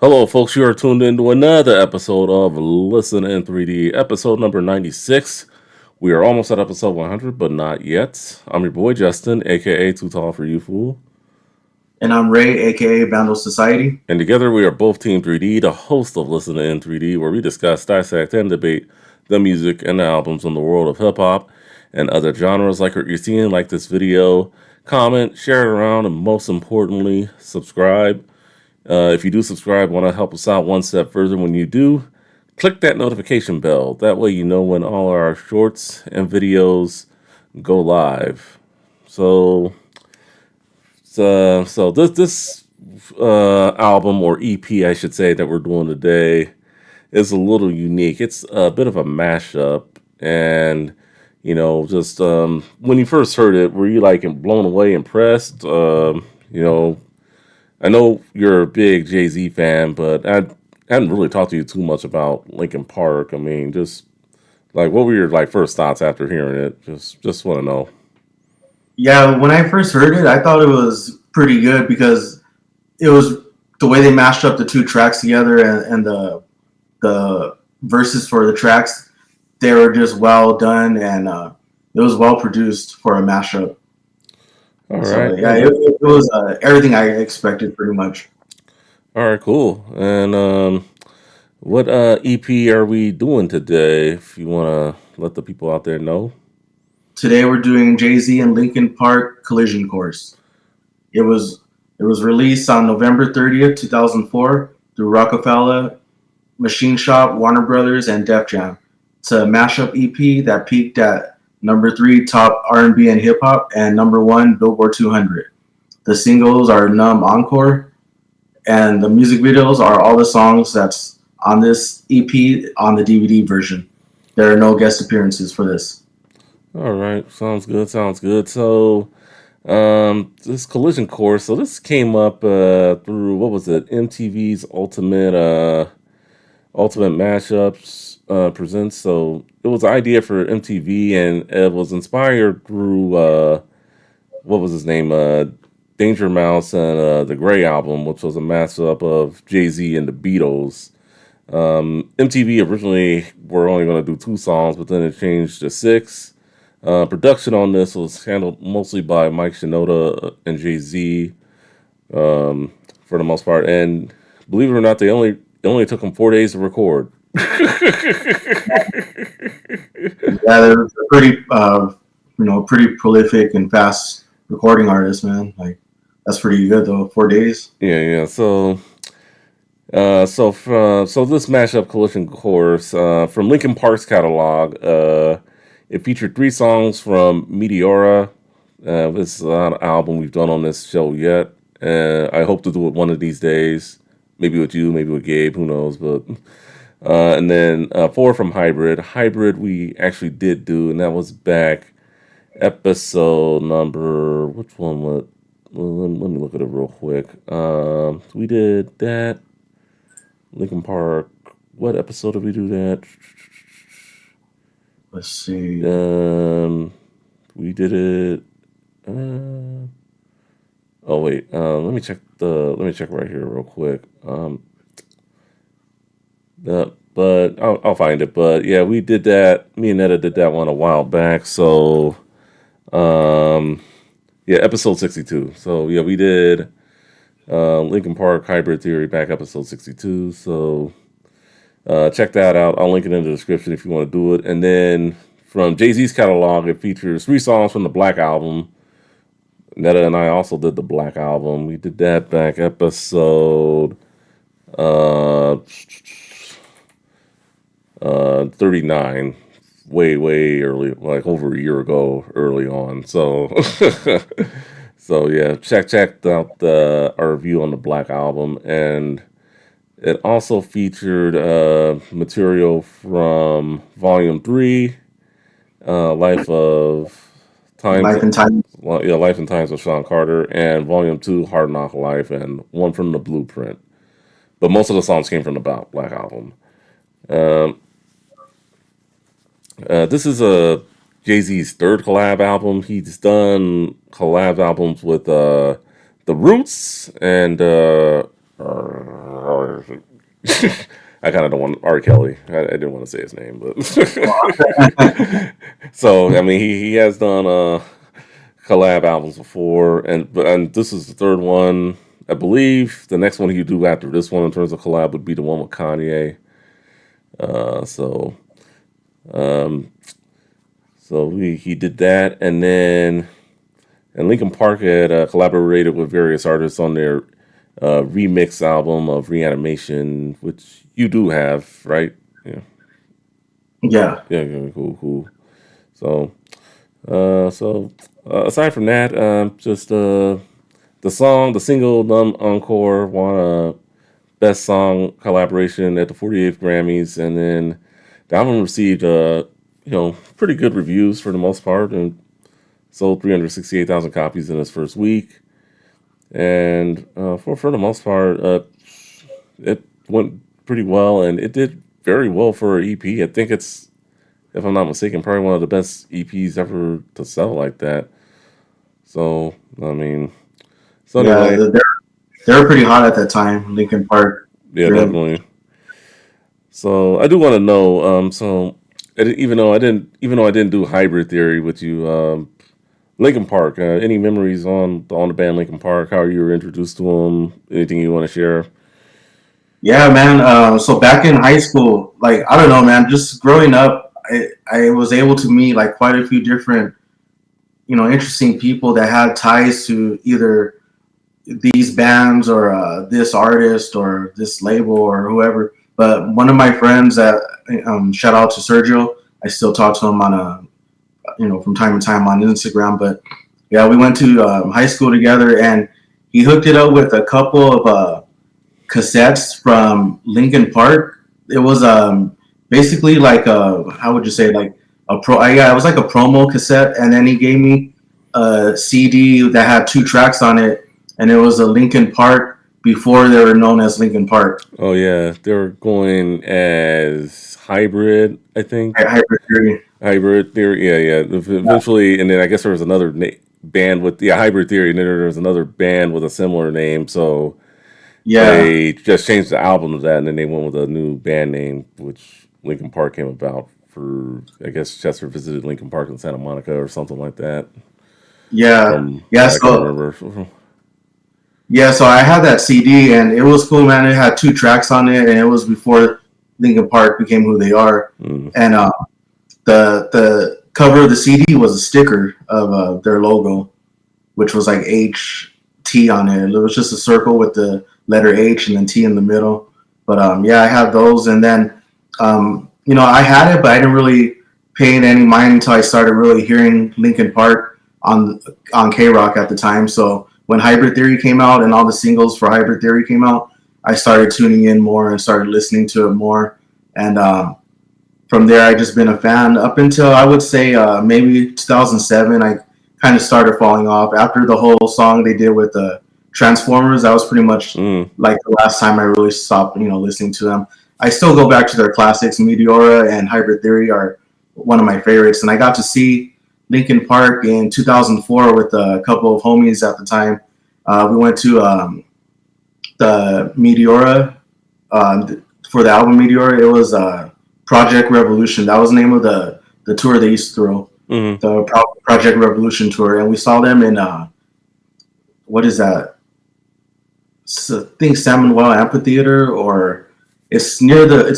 Hello, folks. You are tuned into another episode of Listen in 3D, episode number 96. We are almost at episode 100, but not yet. I'm your boy, Justin, aka Too Tall for You Fool. And I'm Ray, aka Boundless Society. And together we are both Team 3D, the host of Listen in 3D, where we discuss, dissect, and debate the music and the albums in the world of hip hop and other genres like what you're seeing, like this video. Comment, share it around, and most importantly, subscribe. If you do subscribe, want to help us out one step further when you do, click that notification bell. That way you know when all our shorts and videos go live. So this album or EP, I should say, that we're doing today is a little unique. It's a bit of a mashup, and just when you first heard it, were you like blown away, impressed? I know you're a big Jay-Z fan, but I hadn't really talked to you too much about Linkin Park. I mean, just like what were your like first thoughts after hearing it? Just want to know. Yeah, when I first heard it, I thought it was pretty good because it was the way they mashed up the two tracks together and the verses for the tracks. They were just well done and it was well produced for a mashup. All So right, yeah, it was everything I expected pretty much. all right, cool. And what EP are we doing today? If you want to let the people out there know. Today we're doing Jay-Z and Linkin Park Collision Course. It was released on November 30th, 2004 through Rockefeller, Machine Shop, Warner Brothers, and Def Jam. It's a mashup EP that peaked at number 3 top R&B and hip hop and number 1 Billboard 200. The singles are Numb Encore, and the music videos are all the songs that's on this EP on the DVD version. There are no guest appearances for this. All right, sounds good. Sounds good. So, this collision course. So this came up through what was it? MTV's Ultimate Mashups presents. So it was an idea for MTV, and it was inspired through what was his name? Danger Mouse and the Gray album, which was a mashup of Jay-Z and the Beatles. MTV originally were only going to do 2 songs, but then it changed to 6. Production on this was handled mostly by Mike Shinoda and Jay-Z for the most part. And believe it or not, it only took them 4 days to record. Yeah, they're pretty, pretty prolific and fast recording artists, man. Like that's pretty good though. 4 days. Yeah. So this mashup collision course from Linkin Park's catalog. It featured 3 songs from Meteora. This is not an album we've done on this show yet. I hope to do it one of these days. Maybe with you, maybe with Gabe, who knows? But and then 4 from Hybrid. Hybrid we actually did do, and that was back episode number. Which one was? Well, let me look at it real quick. We did that. Linkin Park. What episode did we do that? Let's see. We did it. Oh wait. Let me check right here real quick. But I'll find it. But yeah, we did that. Me and Netta did that one a while back. So, yeah, episode 62. So yeah, we did Linkin Park Hybrid Theory back episode 62. So check that out. I'll link it in the description if you want to do it. And then from Jay-Z's catalog, it features 3 songs from the Black Album. Netta and I also did the Black Album. We did that back episode 39. Way early, like over a year ago, early on. So, so yeah, check out our review on the Black Album, and it also featured material from Volume 3, Life of Times, Life and Time. well, yeah, Life and Times of Sean Carter, and Volume 2, Hard Knock Life, and one from the Blueprint. But most of the songs came from the Black Album. Um, this is a Jay-Z's 3rd collab album. He's done collab albums with The Roots and I kind of don't want R. Kelly. I didn't want to say his name, but so I mean, he has done collab albums before, and this is the third one. I believe the next one he do after this one in terms of collab would be the one with Kanye. Uh, so um, so he did that, and then and Linkin Park had collaborated with various artists on their remix album of Reanimation, which you do have, right? Yeah, Yeah. yeah, yeah, cool, cool. So, aside from that, just the single Encore won a Best Song Collaboration at the 48th Grammys, and then the album received pretty good reviews for the most part, and sold 368,000 copies in its first week. And for the most part, it went pretty well, and it did very well for an EP. I think it's, if I'm not mistaken, probably one of the best EPs ever to sell like that. So I mean, so Yeah, anyway, they were pretty hot at that time. Lincoln Park. yeah, Really. definitely. So I do want to know. Even though I didn't do Hybrid Theory with you, Lincoln Park. Any memories on the band Lincoln Park? How you were introduced to them? Anything you want to share? Yeah, man. So back in high school, like I don't know, man. Just growing up, I was able to meet like quite a few different, interesting people that had ties to either these bands or this artist or this label or whoever. But one of my friends that shout out to Sergio. I still talk to him on from time to time on Instagram. But yeah, we went to high school together, and he hooked it up with a couple of cassettes from Linkin Park. It was basically like a, how would you say, like a yeah, it was like a promo cassette, and then he gave me a CD that had two tracks on it, and it was a Linkin Park before they were known as Linkin Park. Oh yeah, they were going as Hybrid, I think. Hybrid Theory. Hybrid Theory, yeah, yeah. Yeah, Eventually, and then I guess there was another band with Hybrid Theory, and then there was another band with a similar name. So yeah, they just changed the album to that, and then they went with a new band name, which Linkin Park came about for. I guess Chester visited Linkin Park in Santa Monica or something like that, yeah, from yeah. what I can So remember. yeah, so I had that CD, and it was cool, man. It had two tracks on it, and it was before Linkin Park became who they are. Mm. And the cover of the CD was a sticker of their logo, which was like HT on it. It was just a circle with the letter H and then T in the middle. But yeah, I had those, and then I had it, but I didn't really pay it any mind until I started really hearing Linkin Park on K Rock at the time. So when Hybrid Theory came out and all the singles for Hybrid Theory came out, I started tuning in more and started listening to it more. And from there, I just been a fan up until I would say maybe 2007. I kind of started falling off after the whole song they did with the Transformers. That was pretty much Mm. like the last time I really stopped, listening to them. I still go back to their classics. Meteora and Hybrid Theory are one of my favorites, and I got to see Linkin Park in 2004 with a couple of homies at the time. We went to the Meteora for the album Meteora. It was Project Revolution. That was the name of the tour they used to throw, Mm. the Project Revolution tour, and we saw them in what is that? I think San Manuel Amphitheater, or it's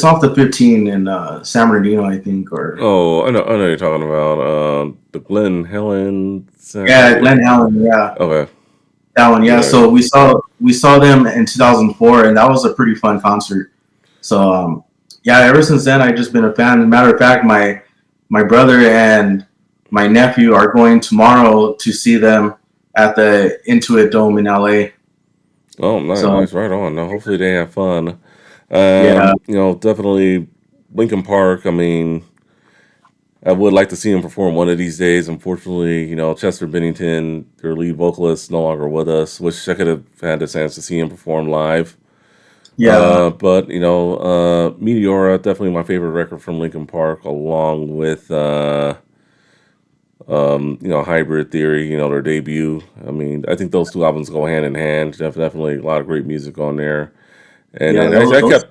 off the 15 in San Bernardino, I think, or Oh, I know you're talking about the Glen Helen. yeah, Glen Helen, yeah, Okay, that one, yeah. yeah, So we saw them in 2004, and that was a pretty fun concert. So yeah, ever since then I've just been a fan. Matter of fact, my brother and my nephew are going tomorrow to see them at the Intuit Dome in LA. oh, nice, So nice, right on. Now, hopefully they have fun. yeah, Definitely Lincoln Park. I mean, I would like to see him perform one of these days. Unfortunately, Chester Bennington, their lead vocalist, no longer with us. Wish I could have had the chance to see him perform live. yeah, But Meteora, definitely my favorite record from Lincoln Park, along with Hybrid Theory, their debut. I mean, I think those two albums go hand in hand. Definitely a lot of great music on there. And Yeah, then I those kept,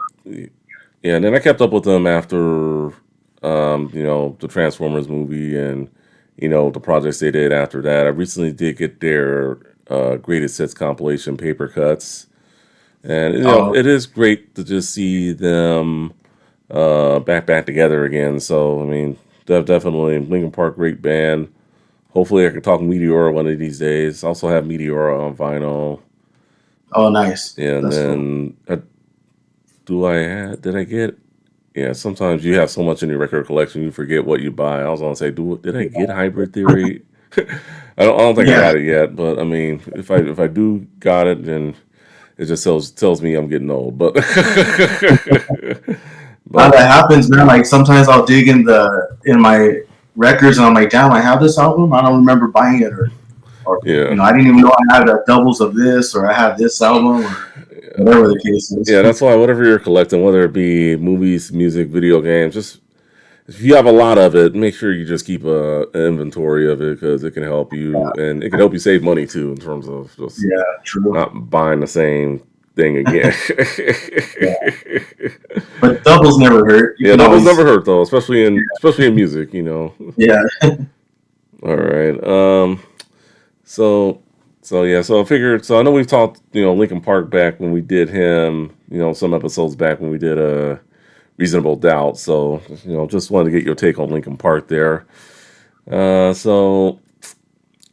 yeah, and then I kept up with them after, the Transformers movie and, the projects they did after that. I recently did get their greatest hits compilation paper cuts, and oh, it is great to just see them back together again. So I mean, definitely Linkin Park, great band. Hopefully, I can talk Meteora one of these days. Also have Meteora on vinyl. oh, nice. And That's cool. then did I get? Yeah, sometimes you have so much in your record collection you forget what you buy. I was gonna say, did I get Hybrid Theory? I don't think I Yeah, got it yet, but I mean, if I do got it, then it just tells me I'm getting old. But how but that happens, man. Like sometimes I'll dig in my records and I'm like, damn, I have this album. I don't remember buying it, or yeah, I didn't even know I had doubles of this, or I have this album, or whatever the case is. yeah, that's why whatever you're collecting, whether it be movies, music, video games, just if you have a lot of it, make sure you just keep an inventory of it because it can help you and it can help you save money too in terms of just Yeah, true. not buying the same thing again. Yeah. But doubles never hurt. You Yeah, can doubles never always, hurt though, especially in music. yeah, All right. So so I figured. So I know we've talked, Lincoln Park back when we did him. Some episodes back when we did a Reasonable Doubt. So just wanted to get your take on Lincoln Park there. So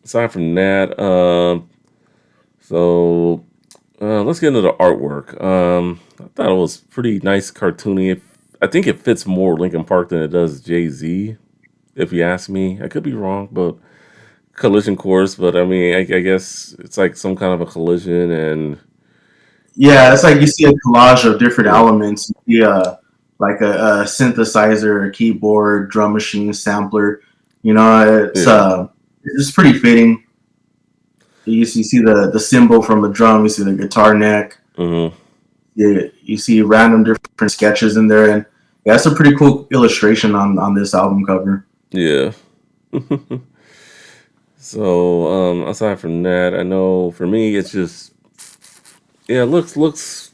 aside from that, so let's get into the artwork. I thought it was pretty nice, cartoony. I think it fits more Lincoln Park than it does Jay-Z. If you ask me, I could be wrong, but collision course. But I mean, I guess it's like some kind of a collision, and yeah. It's like you see a collage of different yeah, elements. You see like a synthesizer, a keyboard, drum machine, sampler. yeah, It's pretty fitting. You see the symbol from the drum. You see the guitar neck. hmm, You see random different sketches in there, and yeah, it's a pretty cool illustration on this album cover. yeah. So aside from that, I know for me, it's just yeah, looks.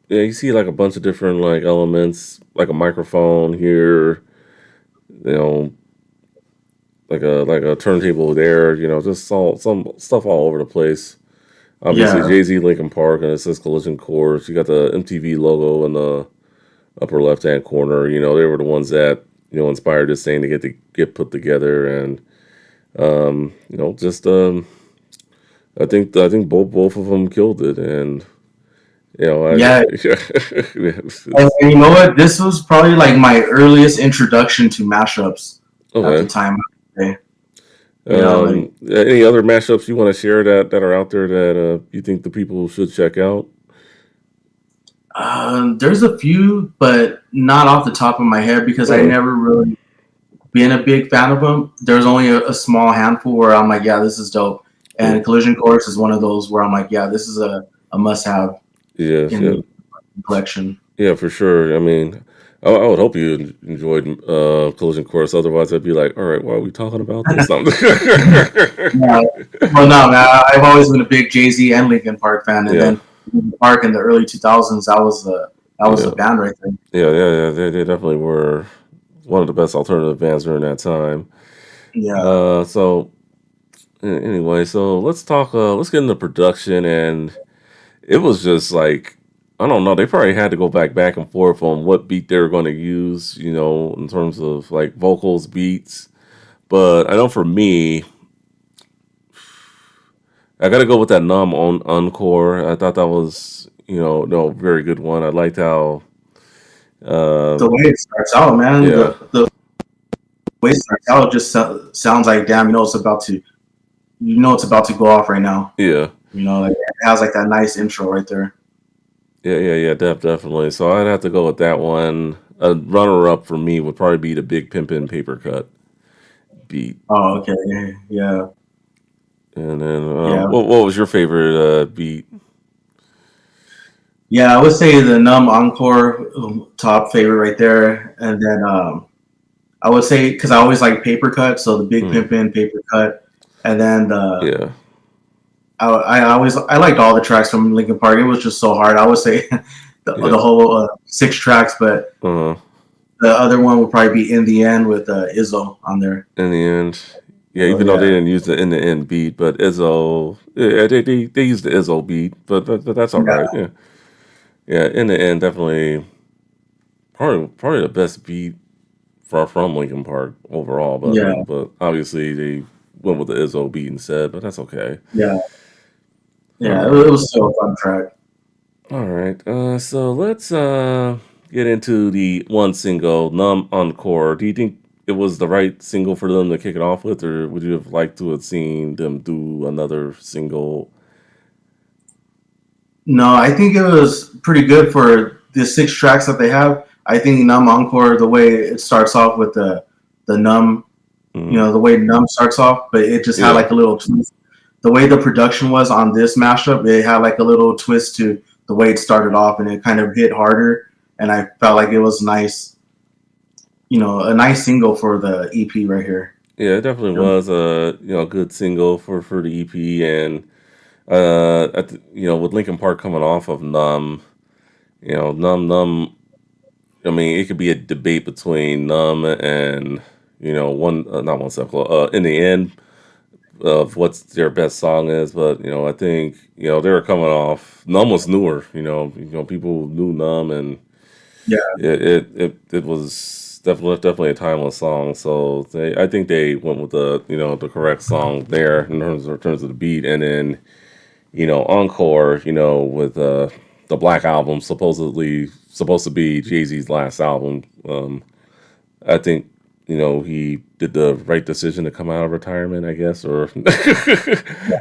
Yeah, you see like a bunch of different like elements, like a microphone here, you know, like a turntable there, just all some stuff all over the place. Obviously, Yeah, Jay-Z, Linkin Park, and it says Collision Course. You got the MTV logo in the upper left-hand corner. They were the ones that inspired this thing to get put together, and just I think both of them killed it, and yeah. yes, And you know what? This was probably like my earliest introduction to mashups at the okay. time. Okay. Like Any other mashups you want to share that are out there that you think the people should check out? there's a few, but not off the top of my head because I Uh, never really been a big fan of them. There's only a small handful where I'm like, yeah, this is dope. yeah, And Collision Course is one of those where I'm like, yeah, this is a must have yes, in yeah, the collection. yeah, for sure. I mean, I would hope you enjoyed Collision Course. Otherwise, I'd be like, all right, why are we talking about this? Yeah. Well, no, man, I've always been a big Jay-Z and Linkin Park fan, and Yeah, then Linkin Park in the early 2000s, that was the yeah, band right there. yeah. They definitely were one of the best alternative bands during that time. Yeah, So anyway, so let's talk. Let's get into production, and it was just like I don't know. They probably had to go back and forth on what beat they were going to use. In terms of like vocals, beats. But I know for me, I got to go with that numb on encore. I thought that was no very good one. I liked how the way it starts out, man, yeah, the way it starts out just sounds like, damn, it's about to go off right now. yeah. Like it has like that nice intro right there. Yeah, definitely. So I'd have to go with that one. A runner up for me would probably be the Big Pimpin' Paper Cut beat. Oh, okay, yeah, And then, yeah, what was your favorite beat? yeah. I would say the Numb Encore, top favorite right there, and then I would say because I always like Paper Cut, so the Big Hmm, Pimpin' Paper Cut, and then yeah, I liked all the tracks from Linkin Park. It was just so hard. I would say the Yeah. whole 6 tracks, but Uh, the other one will probably be In the End with Izzo on there. in the end, yeah. So Even though they yeah, didn't use the in the end beat, but Izzo, yeah, they used the Izzo beat, but that's all right. yeah, Yeah, yeah. In the end, definitely probably the best beat from Linkin Park overall. But yeah, but obviously they went with the Izzo beat instead. But that's okay. yeah, All yeah. It right. was still a fun track. All right. So let's get into the one single, "Numb Encore." Do you think it was the right single for them to kick it off with, or would you have liked to have seen them do another single? No, I think it was pretty good for the 6 tracks that they have. I think Numb Encore, the way it starts off with the Numb, Mm, the way Numb starts off, but it just had yeah, like a little twist. The way the production was on this mashup, it had like a little twist to the way it started off, and it kind of hit harder. And I felt like it was nice, a nice single for the EP right here. yeah. It definitely was a good single for the EP, and with Linkin Park coming off of Numb, Numb. I mean, it could be a debate between Numb and one not one step close. In the end, of what's their best song is, but I think they were coming off. Numb was newer, people knew Numb, and Yeah, it was definitely a timeless song. So I think they went with the correct song there in terms of the beat, and then Encore, with the Black Album, supposedly supposed to be Jay-Z's last album. I think he did the right decision to come out of retirement, I guess, or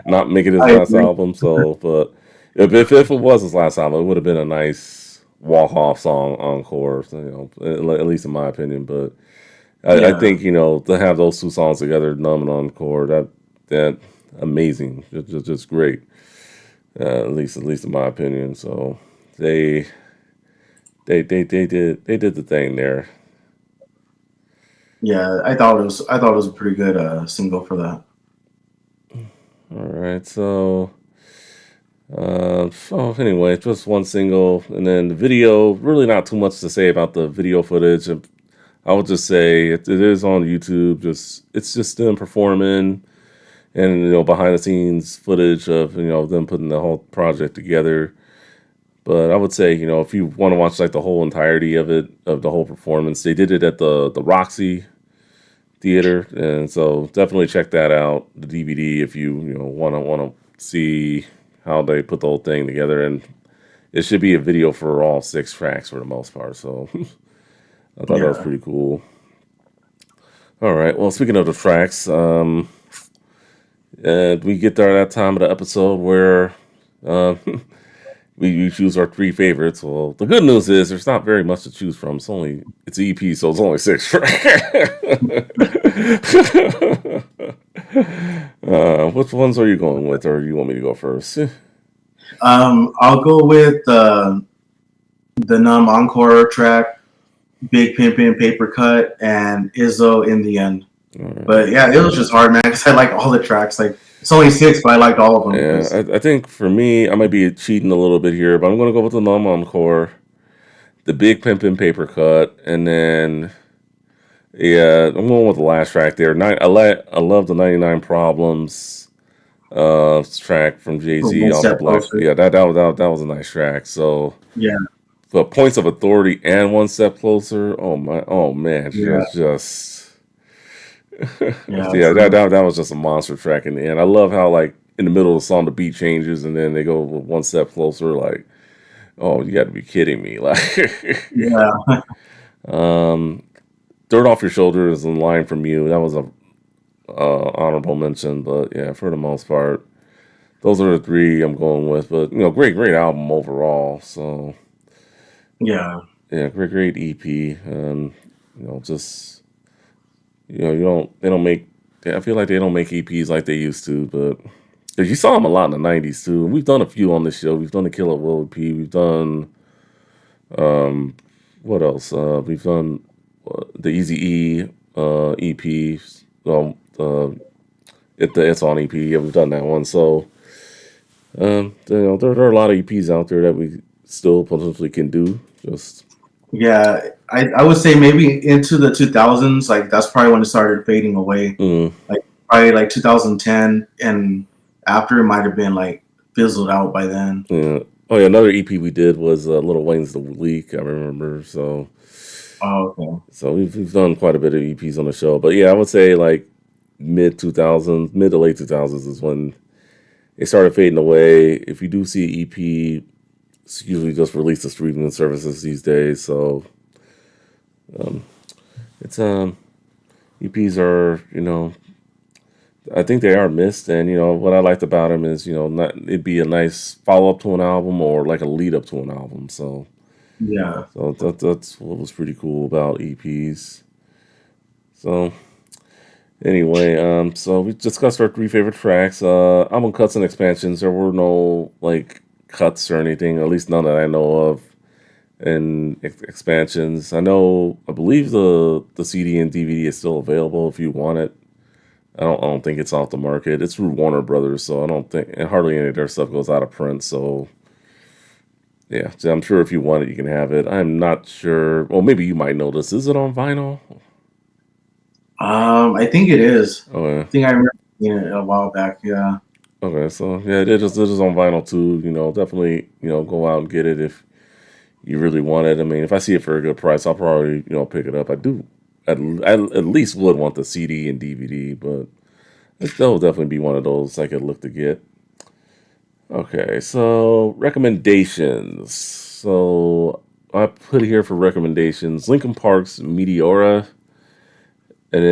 not make it his I last agree. album. So, but if it was his last album, it would have been a nice walk off song encore. So, at least in my opinion. But I Yeah, think to have those two songs together, Numb and Encore, that amazing, just great. At least in my opinion. So they they did the thing there. yeah. I thought it was a pretty good single for that. All right, so anyway, just one single, and then the video. Really, not too much to say about the video footage. I would just say it is on YouTube. It's just them performing, and behind the scenes footage of them putting the whole project together. But I would say if you want to watch like the whole entirety of it, of the whole performance, they did it at the Roxy Theater, and so definitely check that out, the DVD, if you want to see how they put the whole thing together. And it should be a video for all 6 tracks for the most part. So I thought that was Yeah, pretty cool. All right. Well, speaking of the tracks, we get there that time of the episode where uh, we choose our 3 favorites. Well, the good news is there's not very much to choose from. It's EP, so it's only 6 tracks. Which ones are you going with, or you want me to go first? All I'll go with the Numb Encore track, Big Pimpin' Paper Cut, and Izzo in the end. right. But yeah, it was just hard, man, because I like all the tracks. Like it's only 6, but I liked all of them Yeah, because I think for me, I might be cheating a little bit here, but I'm going to go with the Numb Encore, the Big Pimpin' Paper Cut, and then yeah, I'm going with the last track there. I love the 99 Problems track from Jay we're Z one off the step Black. closer. Yeah, that was a nice track. So, Yeah, but Points of Authority and One Step Closer. Oh man, yeah, just yeah, yeah, that, true. that that was just a monster track in the end. I love how like in the middle of the song the beat changes and then they go one step closer. Like, oh, you got to be kidding me! Like, Yeah, um, Dirt Off Your Shoulder is in line from you. That was a honorable mention, but yeah, for the most part, those are the 3 I'm going with. But great album overall. So yeah, yeah, great EP. Just you don't they don't make. I feel like they don't make EPs like they used to, but 'cause you saw them a lot in the '90s too. And we've done a few on this show. We've done the Killer Will EP. We've done what else? We've done the Easy E EP. It's on EP. Yeah, we've done that one. So there are a lot of EPs out there that we still potentially can do. Just Yeah, I would say maybe into the 2000s, like that's probably when it started fading away. mm, Like probably like 2010 and after it might have been like fizzled out by then. yeah. Oh yeah, another EP we did was Little Wayne's The Leak. I remember. Oh, okay. So we've done quite a bit of EPs on the show. But yeah, I would say like mid to late 2000s is when it started fading away. If you do see EP, it's usually just released to streaming services these days. So um, it's EPs are, I think they are missed, and what I liked about them is not it'd be a nice follow up to an album or like a lead up to an album. Yeah. That's what was pretty cool about EPs. So anyway, so we discussed our three favorite tracks. Album cuts and expansions. There were no like cuts or anything, at least none that I know of. And expansions. I believe the CD and DVD is still available if you want it. I don't think it's off the market. It's through Warner Brothers, so I don't think and hardly any of their stuff goes out of print. So yeah, so I'm sure if you want it, you can have it. I'm not sure. Well, maybe you might know this. Is it on vinyl? I think it is. I Okay, think I remember seeing it a while back. Yeah. okay. So yeah, it is on vinyl too. Definitely go out and get it if you really want it. I mean, if I see it for a good price, I'll probably pick it up. I do. At least would want the CD and DVD, but that will definitely be one of those I could look to get. Okay, so recommendations. So I put here for recommendations Linkin Park's Meteora, and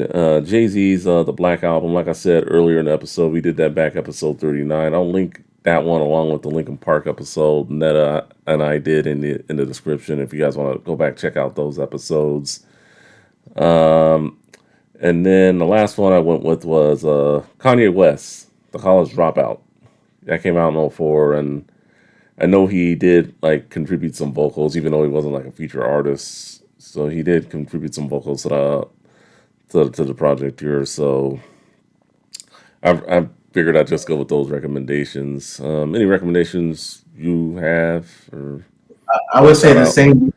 then Jay-Z's The Black Album. Like I said earlier in the episode, we did that back episode 39. I'll link that one along with the Linkin Park episode Netta and I did in the description if you guys want to go back check out those episodes. Um, and then the last one I went with was Kanye West, The College Dropout. That came out in '04, and I know he did like contribute some vocals, even though he wasn't like a feature artist. So he did contribute some vocals to the project here. So I figured I'd just go with those recommendations. Any recommendations you have or I want would to say shout the out? same.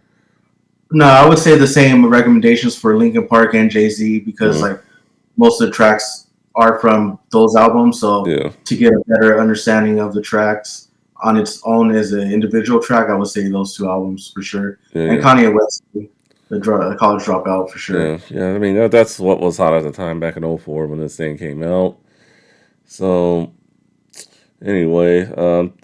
No, I would say the same recommendations for Linkin Park and Jay Z because Mm, like most of the tracks are from those albums. So yeah, to get a better understanding of the tracks on its own as an individual track, I would say those two albums for sure. yeah, And yeah, Kanye West, the College Dropout for sure. yeah. I mean that's what was hot at the time back in '04 when this thing came out. So anyway,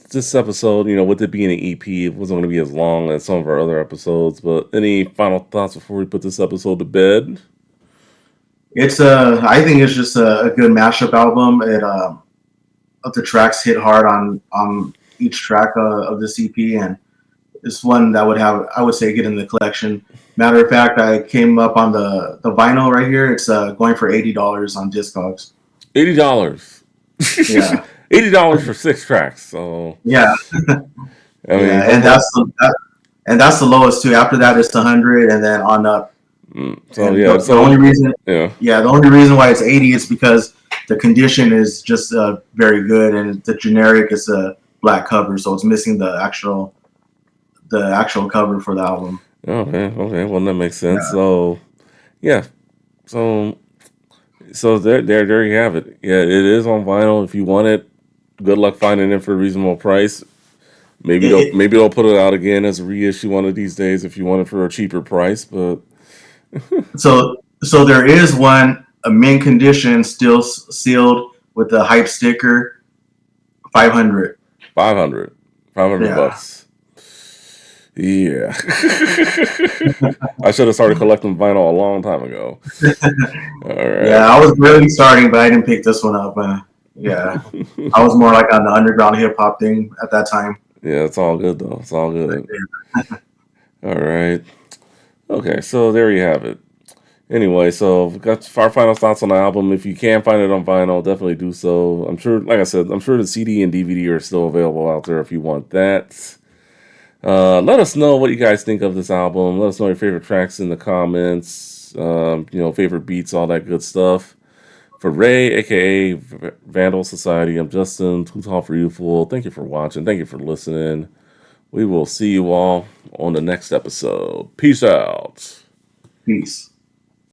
this episode, with it being an EP, it wasn't going to be as long as some of our other episodes. But any final thoughts before we put this episode to bed? I think it's just a good mashup album. The tracks hit hard on each track of this EP, and it's one that I would say get in the collection. Matter of fact, I came up on the vinyl right here. It's going for $80 on Discogs. $80. Yeah, $80 for six tracks. So yeah, I mean, yeah, and that's the lowest too. After that, it's 100, and then on up. so And yeah, the only so reason, yeah, yeah, the only reason why it's 80 is because the condition is just very good, and the generic is a black cover, so it's missing the actual cover for the album. okay, well that makes sense. Yeah. So yeah, so there you have it. Yeah, it is on vinyl. If you want it, good luck finding it for a reasonable price. Maybe It, they'll it, maybe they'll put it out again as a reissue one of these days if you want it for a cheaper price. But so there is one a mint condition still sealed with the hype sticker, 500. 500, 500 Yeah. bucks. Yeah, I should have started collecting vinyl a long time ago. All right. Yeah, I was really starting, but I didn't pick this one up. Yeah, I was more like on the underground hip hop thing at that time. Yeah, it's all good though. It's all good. All right. Okay, so there you have it. Anyway, so we've got our final thoughts on the album. If you can find it on vinyl, definitely do so. I'm sure, like I said, I'm sure the CD and DVD are still available out there if you want that. Let us know what you guys think of this album. Let us know your favorite tracks in the comments. Favorite beats, all that good stuff. For Ray, aka Vandal Society, I'm Justin. Too Tall for Youthful. Thank you for watching. Thank you for listening. We will see you all on the next episode. Peace out. Peace.